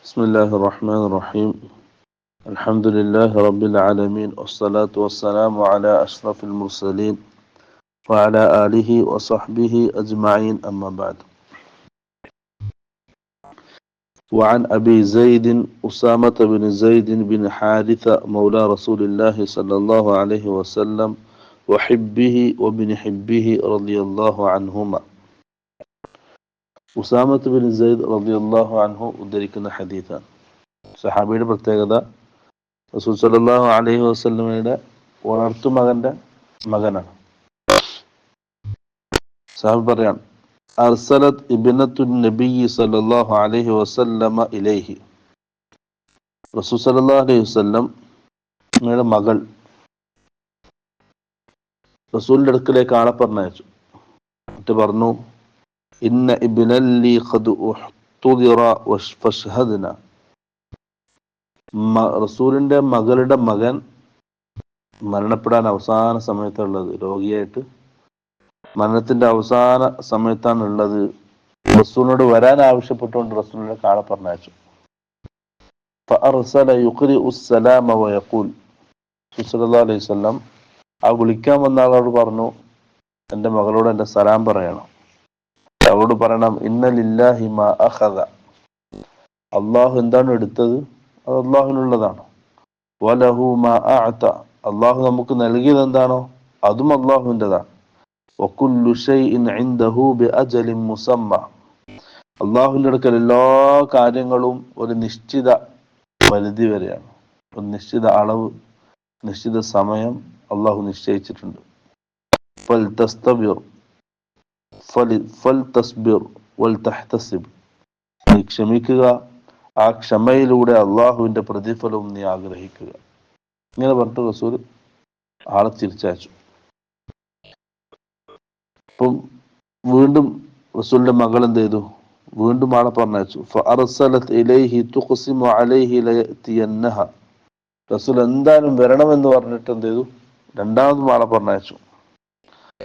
بسم الله الرحمن الرحيم. الحمد لله رب العالمين، والصلاة والسلام على أشرف المرسلين وعلى آله وصحبه أجمعين، أما بعد. وعن أبي زيد أسامة بن زيد بن حارثة مولى رسول الله صلى الله عليه وسلم وحبه وابن حبه رضي الله عنهما. ഉസാമത്ത് bin Syed റളിയല്ലാഹു അൻഹു ഉദ്ധരിക്കുന്ന ഹദീസാണ്. സഹാബിയുടെ പ്രത്യേകത റസൂൽ സല്ലല്ലാഹു അലൈഹി വസല്ലമയുടെ വളർത്തു മകന്റെ മകനാണ്. സഹാബി പറയാണ്, അർസലത് ഇബ്നത്തു നബിയ്യി സല്ലല്ലാഹു അലൈഹി വസല്ലമ ഇലൈഹി. റസൂൽ സല്ലല്ലാഹു അലൈഹി വസല്ലമയുടെ മകൾ റസൂലിന്റെ അടുക്കലേക്ക് ആളെ പറഞ്ഞയച്ചു. എന്നിട്ട് പറഞ്ഞു, ഇന്ന ഇബ്നല്ലി ഖദ് ഉഹ്തുദിറ ഫശ്ഹദ്ന. റസൂലിന്റെ മകളുടെ മകൻ മരണപ്പെടാൻ അവസാന സമയത്തുള്ളത്, രോഗിയായിട്ട് മരണത്തിന്റെ അവസാന സമയത്താണ് ഉള്ളത്. റസൂലിനോട് വരാൻ ആവശ്യപ്പെട്ടുകൊണ്ട് റസൂലിനെ കാളെ പറഞ്ഞയച്ചു. ഫഅർസല യുഖ്രിഉ സ്സലാമ വയഖൂൽ. സല്ലല്ലാഹു അലൈഹി വസല്ലം ആ വിളിക്കാൻ വന്ന ആളോട് പറഞ്ഞു, എൻ്റെ മകളോട് എൻ്റെ സലാം പറയണം. അവളോട് പറയണം, ഇന്ന ലില്ലാഹി മാ അഖദ. അള്ളാഹു എന്താണ് എടുത്തത് അത് അള്ളാഹുവിനുള്ളതാണ്. വലഹു മാ അഅത. അള്ളാഹു നമുക്ക് നൽകിയത് എന്താണോ അതും അള്ളാഹുവിൻ്റെതാണ്. വകുല്ലു ശൈഇൻ ഇൻദഹു ബിഅജലിൻ മുസമ്മ. അള്ളാഹുവിൻ്റെ അടുക്കൽ എല്ലാ കാര്യങ്ങളും ഒരു നിശ്ചിത പരിധി വരെയാണ്. ഒരു നിശ്ചിത അളവ്, നിശ്ചിത സമയം അള്ളാഹു നിശ്ചയിച്ചിട്ടുണ്ട്. ഫൽതസ്ബിർ വൽതഹ്തസിബ്. നീ ക്ഷമിക്കുക, ആ ക്ഷമയിലൂടെ അള്ളാഹുവിന്റെ പ്രതിഫലവും നീ ആഗ്രഹിക്കുക. ഇങ്ങനെ പറഞ്ഞിട്ട് റസൂൽ ആളെ തിരിച്ചയച്ചു. അപ്പം വീണ്ടും റസൂലിന്റെ മകൾ എന്ത് ചെയ്തു? വീണ്ടും ആളെ പറഞ്ഞയച്ചു. ഫഅർസലത് ഇലൈഹി തുഖ്സിമു അലൈഹി ലയതിയന്നഹ. റസൂൽ എന്തായാലും വരണമെന്ന് പറഞ്ഞിട്ട് എന്ത് ചെയ്തു? രണ്ടാമതും ആളെ പറഞ്ഞയച്ചു.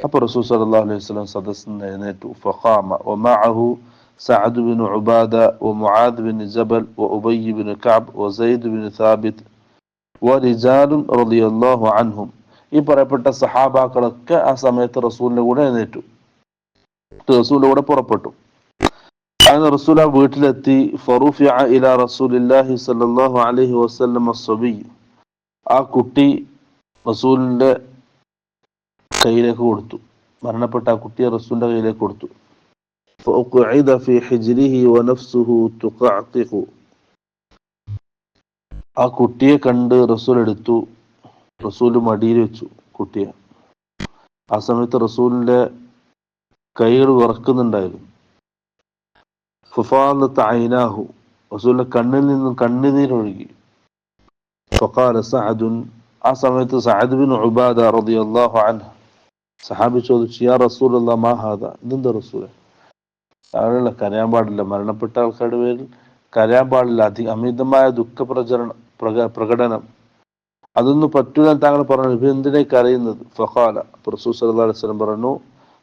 അപ്പൊ റസൂൽ സല്ലല്ലാഹു അലൈഹി വസല്ലം സദസ്സിൽ എഴുന്നേറ്റു. ഫഖാമ വമഅഹു സഅദ് ബിൻ ഉബാദ വമുആദ് ബിൻ ജബൽ വഉബയ്യ് ബിൻ കഅബ് വസൈദ് ബിൻ സാബിത് വറിജാലുൻ റളിയല്ലാഹു അൻഹും. ഈ പറയപ്പെട്ട സഹാബാക്കളൊക്കെ ആ സമയത്ത് റസൂലിന്റെ കൂടെ എഴുന്നേറ്റു, റസൂലിന്റെ കൂടെ പുറപ്പെട്ടു. അങ്ങനെ റസൂൽ ആ വീട്ടിലെത്തി. ഫറുഫിഅ ഇലാ റസൂലില്ലാഹി സല്ലല്ലാഹു അലൈഹി വസല്ലം അസ്സബി. ആ കുട്ടി റസൂലിന്റെ കയ്യിലേക്ക് കൊടുത്തു. മരണപ്പെട്ട ആ കുട്ടിയെ റസൂലിന്റെ കയ്യിലേക്ക് കൊടുത്തു. فأقعد في حجره ونفسه تقعقع. ആ കുട്ടിയെ കണ്ട് റസൂൽ എടുത്തു, റസൂൽ മടിയിൽ വെച്ചു കുട്ടിയെ. ആ സമയത്ത് റസൂലിന്റെ കൈകൾ വിറക്കുന്നുണ്ടായിരുന്നു. ഫഫാദത് ഐനാഹു. റസൂലിന്റെ കണ്ണിൽ നിന്നും കണ്ണുനീരൊഴുകി. ഫഖാല സഅദുൻ. ആ സമയത്ത് സഅദ് ബിൻ ഉബാദ റളിയല്ലാഹു അൻഹു സഹാബി ചോദിച്ചു, യാ റസൂലല്ലാഹ് മാ ഹാദാ. ഇതെന്താ റസൂലേ? താഴെ കരയാൻ പാടില്ല, മരണപ്പെട്ട ആൾക്കാരുടെ പേരിൽ കരയാൻ പാടില്ല. അമിതമായ പ്രകടനം അതൊന്നും പറ്റൂല താങ്കൾ പറഞ്ഞു. ഇപ്പൊ എന്തിനാ കരയുന്നത്? ഫഖാല. റസൂൽ സല്ലല്ലാഹു അലൈഹി വസല്ലം പറഞ്ഞു,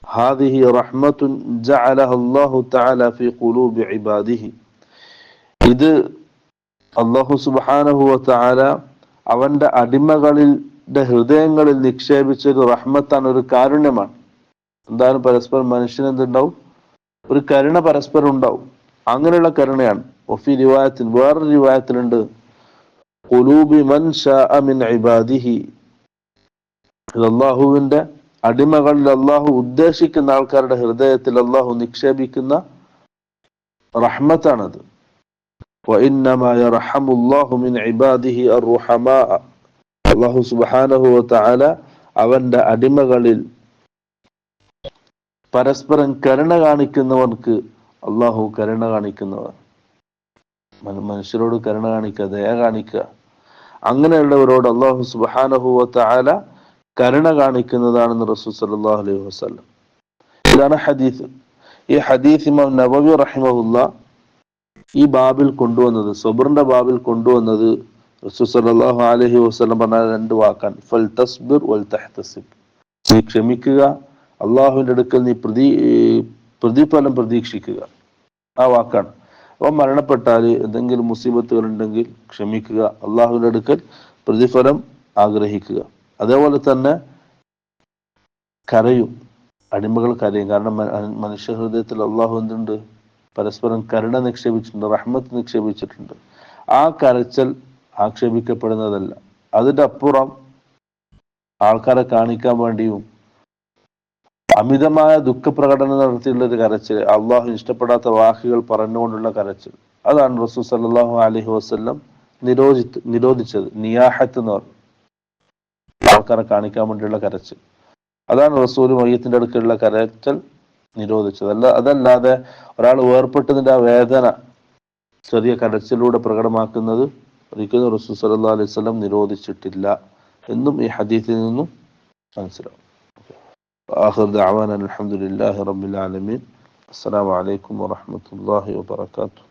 ഹാദിഹി റഹ്മത്തുൻ ജഅലഹ അല്ലാഹു തആല ഫീ ഖുലൂബി ഇബാദിഹി. ഇത് അല്ലാഹു സുബ്ഹാനഹു വ തആല അവന്റെ അടിമകളുടെ ഹൃദയങ്ങളിൽ നിക്ഷേപിച്ച ഒരു റഹ്മത്താണ്, ഒരു കാരുണ്യമാണ്. എന്തായാലും പരസ്പരം മനുഷ്യന് എന്തുണ്ടാവും? ഒരു കരുണ പരസ്പരം ഉണ്ടാവും. അങ്ങനെയുള്ള കരുണയാണ്. വഫി റിവായത്തിൽ, വേറൊരു റിവായത്തിലുണ്ട്, ഖുലൂബി മൻ ശാഅ മിൻ ഇബാദിഹി. അല്ലാഹുവിന്റെ അടിമകളിൽ അല്ലാഹു ഉദ്ദേശിക്കുന്ന ആൾക്കാരുടെ ഹൃദയത്തിൽ അല്ലാഹു നിക്ഷേപിക്കുന്ന റഹ്മത്താണത്. വഇന്നമാ യർഹമുല്ലാഹു മിൻ ഇബാദിഹി അർറുഹമാ. അല്ലാഹു സുബ്ഹാനഹു വ തആല അവന്റെ അടിമകളിൽ പരസ്പരം കരുണ കാണിക്കുന്നവർക്ക് അള്ളാഹു കരുണ കാണിക്കുന്നവർ. മനുഷ്യരോട് കരുണ കാണിക്കുക, ദയ കാണിക്കുക, അങ്ങനെയുള്ളവരോട് അള്ളാഹു സുബ്ഹാനഹു വ തആല കരുണ കാണിക്കുന്നതാണെന്ന് റസൂൽ സല്ലല്ലാഹു അലൈഹി വസല്ലം. ഇതാണ് ഹദീസ്. ഈ ഹദീസ് ഇമാം നബവി റഹിമഹുല്ലാഹ് ഈ ബാബിൽ കൊണ്ടുവന്നത്, സബറിന്റെ ബാബിൽ കൊണ്ടുവന്നത് റസൂൽ സല്ലല്ലാഹു അലൈഹി വസല്ലം പറഞ്ഞ രണ്ട് വാക്കാണ്, ഫൽതസ്ബിർ വൽതഹ്തസിബ്. നീ ക്ഷമിക്കുക, അള്ളാഹുവിന്റെ അടുക്കൽ നീ പ്രതിഫലം പ്രതീക്ഷിക്കുക. ആ വാക്കാണ്. അവൻ മരണപ്പെട്ടാൽ എന്തെങ്കിലും മുസീബത്തുകൾ ഉണ്ടെങ്കിൽ ക്ഷമിക്കുക, അള്ളാഹുവിന്റെ അടുക്കൽ പ്രതിഫലം ആഗ്രഹിക്കുക. അതേപോലെ തന്നെ കരയും, അടിമകൾ കരയും. കാരണം മനുഷ്യ ഹൃദയത്തിൽ അള്ളാഹു എന്തുണ്ട്? പരസ്പരം കരുണ നിക്ഷേപിച്ചിട്ടുണ്ട്, റഹ്മത്ത് നിക്ഷേപിച്ചിട്ടുണ്ട്. ആ കരച്ചൽ ആക്ഷേപിക്കപ്പെടുന്നതല്ല. അതിന്റെ അപ്പുറം ആൾക്കാരെ കാണിക്കാൻ വേണ്ടിയും അമിതമായ ദുഃഖപ്രകടനം നടത്തിയുള്ള ഒരു കരച്ചിൽ, അള്ളാഹു ഇഷ്ടപ്പെടാത്ത വാക്കുകൾ പറഞ്ഞുകൊണ്ടുള്ള കരച്ചിൽ, അതാണ് റസൂൽ സല്ലല്ലാഹു അലൈഹി വസല്ലം നിരോധിച്ചത്. നിയാഹത്ത് എന്ന് പറഞ്ഞു, ആൾക്കാരെ കാണിക്കാൻ വേണ്ടിയുള്ള കരച്ചിൽ. അതാണ് റസൂൽ മയ്യത്തിന്റെ അടുക്കലുള്ള കരച്ചൽ നിരോധിച്ചത്. അതല്ലാതെ ഒരാൾ വേർപ്പെട്ടതിന്റെ ആ വേദന ചെറിയ കരച്ചിലൂടെ പ്രകടമാക്കുന്നത് ഒരിക്കലും റസൂൽ സല്ലല്ലാഹു അലൈഹി വസല്ലം നിരോധിച്ചിട്ടില്ല എന്നും ഈ ഹദീസിൽ നിന്നും മനസ്സിലാവും. ആഖിർ ദഅവാന അൽഹംദുലില്ലാഹി റബ്ബിൽ ആലമീൻ. അസ്സലാമു അലൈക്കും വറഹ്മത്തുള്ളാഹി വബറകാതുഹു.